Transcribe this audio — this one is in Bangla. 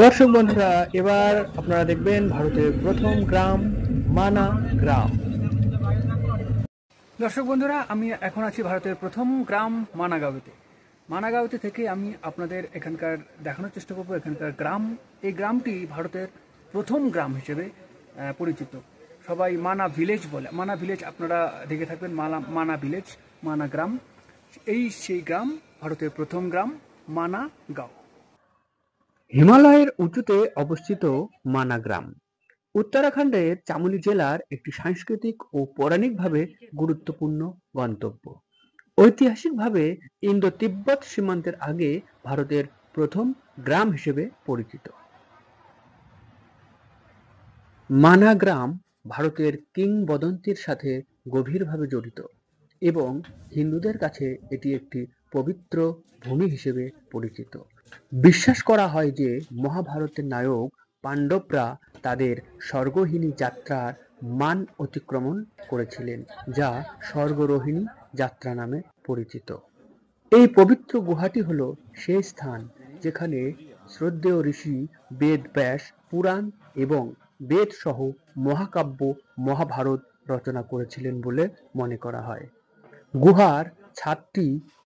দর্শক বন্ধুরা, এবার আপনারা দেখবেন ভারতের প্রথম গ্রাম মানা গ্রাম। দর্শক বন্ধুরা, আমি এখন আছি ভারতের প্রথম গ্রাম মানাগাঁওতে। মানাগাঁওতে থেকে আমি আপনাদের এখানকার দেখানোর চেষ্টা করব এখানকার গ্রাম। এই গ্রামটি ভারতের প্রথম গ্রাম হিসেবে পরিচিত। সবাই মানা ভিলেজ বলে। মানা ভিলেজ আপনারা দেখে থাকবেন, মানা ভিলেজ, মানা গ্রাম। সেই গ্রাম, ভারতের প্রথম গ্রাম মানা গাঁও। হিমালয়ের উঁচুতে অবস্থিত মানা গ্রাম উত্তরাখণ্ডের চামোলি জেলার একটি সাংস্কৃতিক ও পৌরাণিকভাবে গুরুত্বপূর্ণ গন্তব্য। ঐতিহাসিকভাবে ইন্দো-তিব্বত সীমান্তের আগে ভারতের প্রথম গ্রাম হিসেবে পরিচিত। মানা গ্রাম ভারতের কিংবদন্তির সাথে গভীরভাবে জড়িত এবং হিন্দুদের কাছে এটি একটি পবিত্র ভূমি হিসেবে পরিচিত। বিশ্বাস করা হয় যে মহাভারতের নায়ক পাণ্ডবরা তাদের স্বর্গরোহিণী যাত্রার মান অতিক্রমণ করেছিলেন, যা স্বর্গরোহিণী যাত্রা নামে পরিচিত। এই পবিত্র গুহাটি হল সেই স্থান যেখানে শ্রদ্ধেয় ঋষি বেদ ব্যাস পুরাণ এবং বেদ সহ মহাকাব্য মহাভারত রচনা করেছিলেন বলে মনে করা হয়। গুহার ছাদটি